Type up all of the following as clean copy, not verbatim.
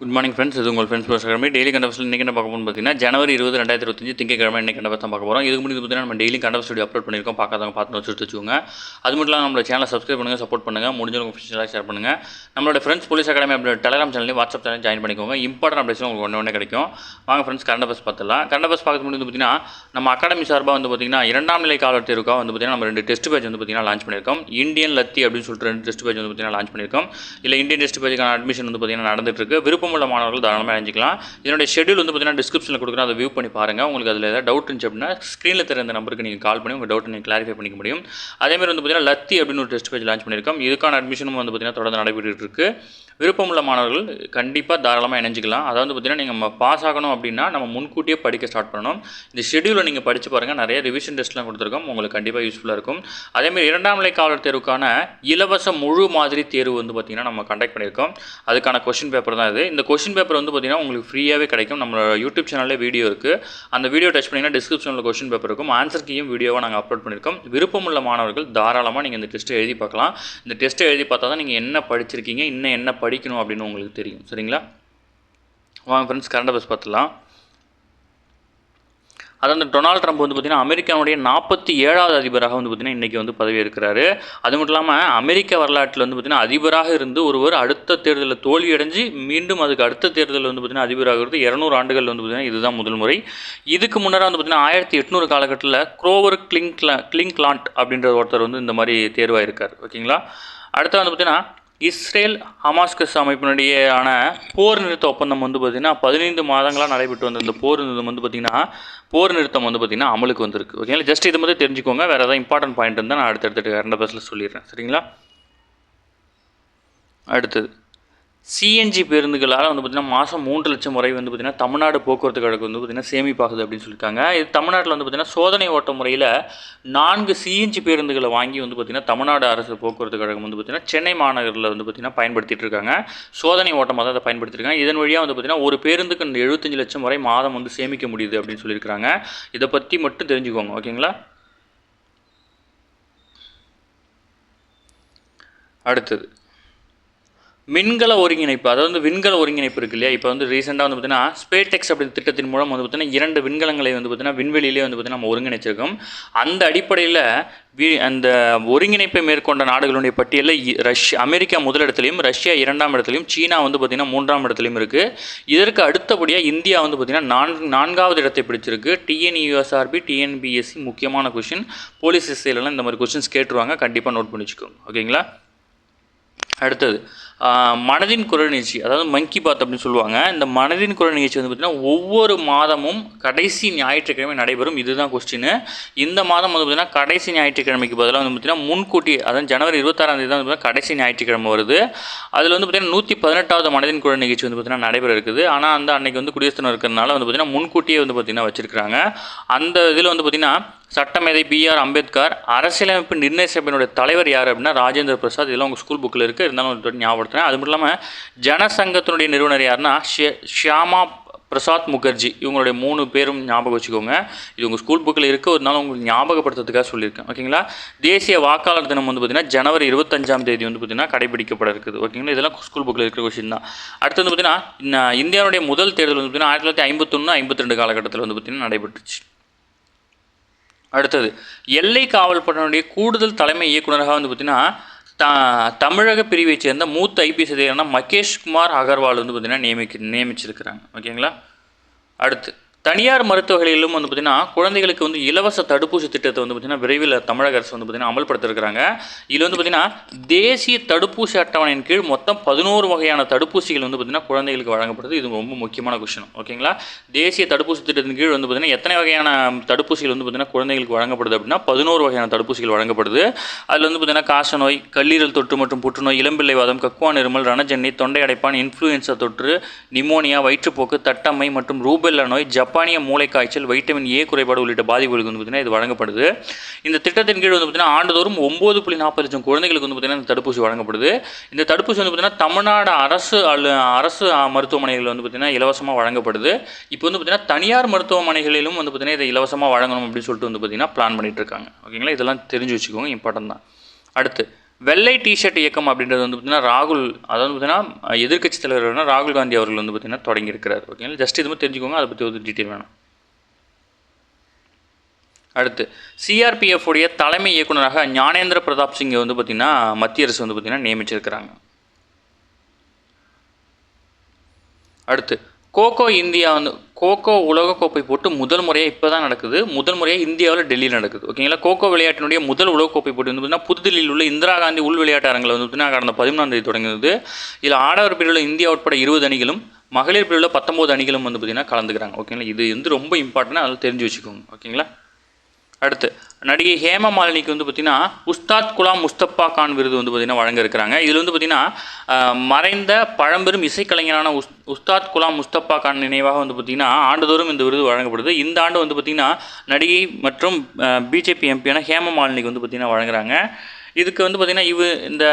Good morning friends. இது உங்கள் friends பேசுகிற டெய்லி கண்டவர்ஸில் இன்றைக்கி என்ன பார்க்க போகணும்னு பார்த்தீங்கன்னா ஜனவரி 20, 2025 திங்கக்கிழமை இன்றைக்கி கண்டவர்ஸ் தான் பார்க்க போகிறோம். இதுக்கு முன்னாடி பார்த்தீங்கன்னா நம்ம டெய்லி கண்டவர்ஸ் வீடியோ அப்லோட் பண்ணியிருக்கோம். பார்க்காதவங்க பார்த்து வச்சுக்கோங்க. அது மட்டும் இல்லாமல் நம்மளோட சேனலை சப்ஸ்கிரைப் பண்ணுங்கள், சப்போர்ட் பண்ணுங்கள், முடிஞ்சவங்க ஃபிஷியலாக ஷேர் பண்ணுங்கள். நம்மளோட ஃப்ரெண்ட்ஸ் போலீஸ் அகாடமி அப்படி டெலிகிராம் சேனலையும் வாட்ஸ்அப் சேனல் ஜாயின் பண்ணிக்கோங்க. இம்பார்ட்டன் அப்டேட்ஸ் உங்களுக்கு ஒன்று கிடைக்கும். வாங்க ஃப்ரெண்ட்ஸ் கண்டவர்ஸ் பார்த்துலாம். கண்டவர்ஸ் பார்க்கறது முன்னாடி பார்த்தீங்கன்னா நம்ம அகாடமி சார்பாக வந்து பார்த்தீங்கன்னா 2ஆம் நிலை காவலர் தேர்வுக்காக வந்து பார்த்தீங்கன்னா நம்ம 2 டெஸ்ட் பேஜ் வந்து பார்த்தீங்கன்னா லான்ச் பண்ணியிருக்கோம். இந்தியன் லத்தி அப்படின்னு சொல்லிட்டு 2 டெஸ்ட் பேஜ் வந்து பார்த்தீங்கன்னா லான்ச் பண்ணியிருக்கோம். இல்லை இந்தியன் டெஸ்ட் பேஜுக்கான அட்மிஷன் வந்து பார்த்தீங்கன்னா நடந்துட்டு இருக்கு. விருப்பமுள்ள மாணவர்கள் தாராளமாக அறிஞ்சிக்கலாம். இதனுடைய ஷெட்யூல் வந்து பார்த்தீங்கன்னா டிஸ்கிரிப்ஷனில் கொடுக்குறேன், அதை வியூ பண்ணி பாருங்கள். உங்களுக்கு அதில் ஏதாவது டவுட் இருந்துச்சு அப்படின்னா ஸ்க்ரீனில் தெரிந்த நம்பருக்கு நீங்கள் கால் பண்ணி உங்கள் டவுட்டை நீங்கள் கிளாரிஃபை பண்ணிக்க முடியும். அதேமாதிரி வந்து பார்த்தீங்கன்னா லத்தி அப்படின்னு ஒரு டெஸ்ட் பேஜ் லான்ச் பண்ணியிருக்கோம். இதுக்கான அட்மிஷனும் வந்து பார்த்தீங்கன்னா தொடர்ந்து நடைபெற்று இருக்கு. விருப்பமுள்ள மாணவர்கள் கண்டிப்பாக தாராளமாக இணைஞ்சிக்கலாம். அதாவது பார்த்தீங்கன்னா நீங்கள் பாஸ் ஆகணும் அப்படின்னா நம்ம முன்கூட்டியே படிக்க ஸ்டார்ட் பண்ணணும். இந்த ஷெட்யூலை நீங்கள் படித்து பாருங்கள். நிறைய ரிவிஷன் டெஸ்ட்லாம் கொடுத்துருக்கோம், உங்களுக்கு கண்டிப்பாக யூஸ்ஃபுல்லாக இருக்கும். அதேமாதிரி 2ஆம் நிலை காவலர் தேர்வுக்கான இலவச முழு மாதிரி தேர்வு வந்து பார்த்தீங்கன்னா நம்ம கண்டக்ட் பண்ணியிருக்கோம். அதுக்கான கொஷின் பேப்பர் தான் இது. இந்த கொஷின் பேப்பர் வந்து பார்த்தீங்கன்னா உங்களுக்கு ஃப்ரீயாகவே கிடைக்கும். நம்ம யூடியூப் சேனலில் வீடியோ இருக்குது. அந்த வீடியோ டச் பண்ணிங்கன்னா டிஸ்கிரிப்ஷனில் கொஷின் பேப்பர் இருக்கும். ஆன்சர் கீயும் வீடியோவாக நாங்கள் அப்லோட் பண்ணியிருக்கோம். விருப்பமுள்ள மாணவர்கள் தாராளமாக நீங்கள் இந்த டெஸ்ட்டை எழுதி பார்க்கலாம். இந்த டெஸ்ட்டை எழுதி பார்த்தா தான் நீங்கள் என்ன படிச்சிருக்கீங்க, இன்னும் என்ன படிக்கணும் அப்படின்னு உங்களுக்கு தெரியும். சரிங்களா? வாங்க ஃப்ரெண்ட்ஸ் கரண்ட் அஃபேர்ஸ் பார்த்துலாம். அதாவது டொனால்ட் ட்ரம்ப் வந்து பார்த்திங்கன்னா அமெரிக்காவுடைய 47வது அதிபராக வந்து பார்த்திங்கன்னா இன்றைக்கி வந்து பதவி இருக்கிறாரு. அது மட்டும் இல்லாமல் அமெரிக்க வரலாற்றில் வந்து பார்த்திங்கன்னா அதிபராக இருந்து ஒருவர் அடுத்த தேர்தலில் தோல்வியடைஞ்சு மீண்டும் அதுக்கு அடுத்த தேர்தலில் வந்து பார்த்திங்கன்னா அதிபராகிறது 200 ஆண்டுகள் வந்து பார்த்திங்கன்னா இதுதான் முதல் முறை. இதுக்கு முன்னராக வந்து பார்த்திங்கன்னா 1800 காலகட்டத்தில் குரோவர் கிளிங்க்லாண்ட் அப்படின்ற ஒருத்தர் வந்து இந்த மாதிரி தேர்வாயிருக்கார். ஓகேங்களா? அடுத்து வந்து பார்த்திங்கன்னா இஸ்ரேல் ஹமாஸ்கஸ் அமைப்பினுடையான போர் நிறுத்த ஒப்பந்தம் வந்து பார்த்திங்கன்னா 15 மாதங்களாக நடைபெற்று வந்த இந்த போர் நிறுத்தம் வந்து பார்த்திங்கன்னா அமலுக்கு வந்திருக்கு. ஓகேங்களா? ஜஸ்ட் இது மட்டும் தெரிஞ்சுக்கோங்க. வேறு ஏதாவது இம்பார்ட்டன்ட் பாயிண்ட் இருந்தால் நான் அடுத்தடுத்து கரண்ட் அஃபேர்ஸில் சொல்லிடுறேன். சரிங்களா? அடுத்தது சிஎன்ஜி பேருந்துகளால் வந்து பார்த்திங்கன்னா மாதம் 3 லட்சம் முறை வந்து பார்த்திங்கன்னா தமிழ்நாடு போக்குவரத்து கழகம் வந்து பார்த்திங்கன்னா சேமிப்பாகுது அப்படின்னு சொல்லியிருக்காங்க. இது தமிழ்நாட்டில் வந்து பார்த்திங்கன்னா சோதனை ஓட்ட முறையில் 4 சிஎன்ஜி பேருந்துகளை வாங்கி வந்து பார்த்திங்கன்னா தமிழ்நாடு அரசு போக்குவரத்து கழகம் வந்து பார்த்திங்கன்னா சென்னை மாநகரில் வந்து பார்த்திங்கன்னா பயன்படுத்திட்டு இருக்காங்க. சோதனை ஓட்டமாக தான் அதை பயன்படுத்தியிருக்காங்க. இதன் வழியாக வந்து பார்த்திங்கன்னா ஒரு பேருந்துக்கு 75 லட்சம் முறை மாதம் வந்து சேமிக்க முடியுது அப்படின்னு சொல்லியிருக்காங்க. இதை பற்றி மட்டும் தெரிஞ்சுக்கோங்க. ஓகேங்களா? அடுத்தது விண்கல ஒருங்கிணைப்பு, அதாவது விண்கல ஒருங்கிணைப்பு இருக்கு இல்லையா? இப்போ வந்து ரீசெண்டாக வந்து பார்த்தீங்கன்னா ஸ்பேடெக்ஸ் அப்படி திட்டத்தின் மூலம் வந்து பார்த்தீங்கன்னா 2 விண்கலங்களை வந்து பார்த்தீங்கன்னா விண்வெளியிலே வந்து பார்த்தீங்கன்னா நம்ம ஒருங்கிணைச்சிருக்கோம். அந்த அடிப்படையில் அந்த ஒருங்கிணைப்பை மேற்கொண்ட நாடுகளுடைய பட்டியலில் அமெரிக்கா முதலிடத்துலையும், ரஷ்யா 2ஆம் இடத்துலையும், சீனா வந்து பார்த்திங்கன்னா 3ஆம் இடத்துலையும் இருக்குது. இதற்கு அடுத்தபடியாக இந்தியா வந்து பார்த்திங்கன்னா 4வது இடத்தை பிடிச்சிருக்கு. டிஎன்யூஎஸ்ஆர்பி, டிஎன்பிஎஸ்சி முக்கியமான கொஷின், போலீஸ் எஸ்ஐலலாம் இந்த மாதிரி கொஷின்ஸ் கேட்டுருவாங்க. கண்டிப்பாக நோட் பண்ணி வச்சுக்கோங்க. ஓகேங்களா? அடுத்தது மனதின் குரல் நிகழ்ச்சி, அதாவது மங்கி பாத் அப்படின்னு சொல்லுவாங்க. இந்த மனதின் குரல் நிகழ்ச்சி வந்து பார்த்திங்கன்னா ஒவ்வொரு மாதமும் கடைசி ஞாயிற்றுக்கிழமை நடைபெறும். இதுதான் கொஸ்டின். இந்த மாதம் வந்து பார்த்திங்கன்னா கடைசி ஞாயிற்றுக்கிழமைக்கு பதிலாக வந்து பார்த்திங்கன்னா முன்கூட்டி, அதாவது ஜனவரி 26ஆம் தேதி தான் வந்து கடைசி ஞாயிற்றுக்கிழமை வருது. அதில் வந்து பார்த்திங்கன்னா 118வது மனதின் குரல் நிகழ்ச்சி வந்து பார்த்திங்கன்னா நடைபெற இருக்குது. ஆனால் அந்த அன்னைக்கு வந்து குடியரசு தினம் இருக்கிறதுனால வந்து பார்த்திங்கன்னா முன்கூட்டியே வந்து பார்த்திங்கன்னா வச்சிருக்கிறாங்க. அந்த இதில் வந்து பார்த்திங்கன்னா சட்டமேதை பிஆர் அம்பேத்கர், அரசியலமைப்பு நிர்ணய சபையினுடைய தலைவர் யார் அப்படின்னா ராஜேந்திர பிரசாத். இதெல்லாம் உங்கள் ஸ்கூல் புக்கில் இருக்குது, இருந்தாலும் ஒரு ஞாபகப்படுத்துகிறேன். அது மட்டும் இல்லாமல் ஜனசங்கத்தினுடைய நிறுவனர் யாருன்னா ஷியாமா பிரசாத் முகர்ஜி. இவங்களுடைய 3 பேரும் ஞாபகம் வச்சுக்கோங்க. இது உங்கள் ஸ்கூல் புக்கில் இருக்குது, ஒரு நாள் உங்களுக்கு ஞாபகப்படுத்துறதுக்காக சொல்லியிருக்கேன். ஓகேங்களா? தேசிய வாக்காளர் தினம் வந்து பார்த்திங்கன்னா ஜனவரி 25ஆம் தேதி வந்து பார்த்திங்கன்னா கடைபிடிக்கப்பட இருக்குது. ஓகேங்களா? இதெல்லாம் ஸ்கூல் புக்கில் இருக்கிற கொஸ்டின் தான். அடுத்து வந்து பார்த்திங்கன்னா இந்தியாவுடைய முதல் தேர்தல் வந்து பார்த்திங்கன்னா 1951, 52 காலகட்டத்தில் வந்து பார்த்திங்கன்னா நடைபெற்றுச்சு. அடுத்தது எல்லை காவல் படையினுடைய கூடுதல் தலைமை இயக்குநராக வந்து பார்த்திங்கன்னா தமிழக பிரிவை சேர்ந்த மூத்த ஐபிஎஸ் அதிகாரியான மகேஷ்குமார் அகர்வால் வந்து பார்த்திங்கன்னா நியமிச்சிருக்கிறாங்க. ஓகேங்களா? அடுத்து தனியார் மருத்துவர்களிலும் வந்து பார்த்திங்கன்னா குழந்தைகளுக்கு வந்து இலவச தடுப்பூசி திட்டத்தை வந்து பார்த்திங்கன்னா விரைவில் தமிழக அரசு வந்து பார்த்திங்கன்னா அமல்படுத்திருக்கிறாங்க. இதில் வந்து பார்த்திங்கன்னா தேசிய தடுப்பூசி அட்டவணையின் கீழ் மொத்தம் 11 வகையான தடுப்பூசிகள் வந்து பார்த்திங்கன்னா குழந்தைகளுக்கு வழங்கப்படுது. இது ரொம்ப முக்கியமான கொஸ்டின். ஓகேங்களா? தேசிய தடுப்பூசி திட்டத்தின் கீழ் வந்து பார்த்திங்கன்னா எத்தனை வகையான தடுப்பூசிகள் வந்து பார்த்திங்கன்னா குழந்தைகளுக்கு வழங்கப்படுது அப்படின்னா 11 வகையான தடுப்பூசிகள் வழங்கப்படுது. அதில் வந்து பார்த்திங்கன்னா காசநோய், கல்லீரல் தொற்று மற்றும் புற்றுநோய், இளம்பிள்ளைவாதம், கக்குவான் இருமல், ரணஜன்னி, தொண்டை அடைப்பான், இன்ஃப்ளூயன்சா தொற்று, நிமோனியா, வயிற்றுப்போக்கு, தட்டம்மை மற்றும் ரூபெல்லா நோய், ஜப்பானிய மூளைக்காய்ச்சல், வைட்டமின் ஏ குறைபாடு உள்ளிட்ட பாதிப்புகளுக்கு வந்து பார்த்திங்கன்னா இது வழங்கப்படுது. இந்த திட்டத்தின் கீழ் வந்து பார்த்திங்கன்னா ஆண்டுதோறும் 9.40 லட்சம் குழந்தைகளுக்கு வந்து பார்த்திங்கன்னா இந்த தடுப்பூசி வழங்கப்படுது. இந்த தடுப்பூசி வந்து பார்த்திங்கன்னா தமிழ்நாடு அரசு மருத்துவமனைகள் வந்து பார்த்திங்கன்னா இலவசமாக வழங்கப்படுது. இப்போ வந்து பார்த்திங்கன்னா தனியார் மருத்துவமனைகளிலும் வந்து பார்த்திங்கன்னா இதை இலவசமாக வழங்கணும் அப்படின்னு சொல்லிட்டு வந்து பார்த்திங்கன்னா பிளான் பண்ணிட்டு இருக்காங்க. ஓகேங்களா? இதெல்லாம் தெரிஞ்சு வச்சுக்கோங்க, இம்பார்ட்டன்ட் தான். அடுத்து வெள்ளை டிஷர்ட் இயக்கம் அப்படின்றது வந்து பார்த்திங்கன்னா ராகுல், அதாவது பார்த்திங்கன்னா எதிர்க்கட்சி தலைவரான ராகுல் காந்தி அவர்கள் வந்து பார்த்திங்கன்னா தொடங்கியிருக்கிறார். ஓகேங்களா, ஜஸ்ட் இது மாதிரி தெரிஞ்சுக்கோங்க, அதை பற்றி ஒரு டீட்டெயில் வேணும். அடுத்து சிஆர்பிஎஃப் உடைய தலைமை இயக்குநராக ஞானேந்திர பிரதாப் சிங்கை வந்து பார்த்திங்கன்னா மத்திய அரசு வந்து பார்த்திங்கன்னா நியமிச்சிருக்கிறாங்க. அடுத்து கோகோ உலகக்கோப்பை போட்டு முதல் முறையாக இப்போ தான் நடக்குது. முதல் முறையாக இந்தியாவில் டெல்லியில் நடக்குது. ஓகேங்களா, கோகோ விளையாட்டினுடைய முதல் உலகக்கோப்பை போட்டி வந்து பார்த்திங்கன்னா புதுதில்லியில் உள்ள இந்திரா காந்தி உள் விளையாட்டு அரங்கில் வந்து பார்த்திங்கன்னா கடந்த 14ஆம் தேதி தொடங்குது. இதில் ஆடவர் பிரிவில் இந்தியா உட்பட 20 அணிகளும் மகளிர் பிரிவில் 19 அணிகளும் வந்து பார்த்திங்கன்னா கலந்துக்கிறாங்க. ஓகேங்களா, இது வந்து ரொம்ப இம்பார்ட்டன்ட், அதில் தெரிஞ்சு வச்சுக்கோங்க. ஓகேங்களா, அடுத்து நடிகை ஹேமா மாலினிக்கு வந்து பார்த்திங்கன்னா உஸ்தாத் குலாம் முஸ்தபா கான் விருது வந்து பார்த்திங்கன்னா வழங்க இருக்கிறாங்க. இதில் வந்து பார்த்திங்கன்னா மறைந்த பழம்பெரும் இசைக்கலைஞரான உஸ்தாத் குலாம் முஸ்தபா கான் நினைவாக வந்து பார்த்திங்கன்னா ஆண்டுதோறும் இந்த விருது வழங்கப்படுது. இந்த ஆண்டு வந்து பார்த்திங்கன்னா நடிகை மற்றும் பிஜேபி எம்பியான ஹேமா மாலினிக்கு வந்து பார்த்திங்கன்னா வழங்குறாங்க. இதுக்கு வந்து பார்த்திங்கன்னா இந்த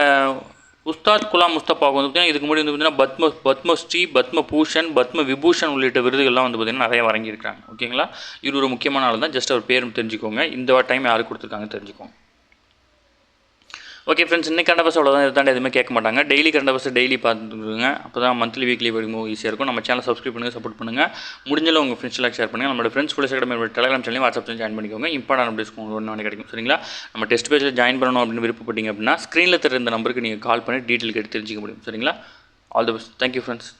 உஸ்தாத் குலாம் முஸ்தபாவுக்கு வந்து பார்த்திங்கன்னா இதுக்கு முன்னாடி வந்து பார்த்திங்கன்னா பத்மஸ்ரீ, பத்மபூஷன், பத்ம விபூஷன் உள்ளிட்ட விருதுகள்லாம் வந்து பார்த்திங்கன்னா நிறைய வழங்கியிருக்காங்க. ஓகேங்களா, இது ஒரு முக்கியமான ஆள் தான், ஜஸ்ட் அவர் பேரும் தெரிஞ்சுக்கோங்க. இந்த டைம் யாருக்கு கொடுத்துருக்காங்கன்னு தெரிஞ்சுக்கோங்க. ஓகே ஃப்ரெண்ட்ஸ், இன்னைக்கு கரண்ட் அஃபேர்ஸ் அவ்வளோதான். இதை தாண்டி எதுவுமே கேட்க மாட்டாங்க. டெய்லி கரண்ட் அஃபேர்ஸ் டெய்லி பார்த்துருங்க. அப்போ தான் மந்த்லி வீக்லி படிக்கும்போது ஈஸியாக இருக்கும். நம்ம சேனல் சப்ஸ்கிரைப் பண்ணுங்கள், சப்போர்ட் பண்ணுங்கள். முடிஞ்சளவு உங்கள் ஃப்ரெண்ட்ஸ்லாம் ஷேர் பண்ணுங்கள். நம்மளோட ஃப்ரெண்ட்ஸ் கூட சேர்க்க டெலிகிராம் சேனலையும் வாட்ஸ்அப் சேனல் ஜாயின் பண்ணிக்கோங்க. இம்பார்ட்டன் அப்டேட்ஸ் ஒன்று நாளைக்கு கிடைக்கும். சரிங்களா, நம்ம டெஸ்ட் பேஜில் ஜாயின் பண்ணணும் அப்படின்னு விருப்பப்பட்டீங்க அப்படின்னா ஸ்க்ரீனில் தெரிந்த நம்பருக்கு நீங்கள் கால் பண்ணி டீட்டெயில் கேட்டு தெரிஞ்சிக்க முடியும். சரிங்களா, all the best. Thank you friends.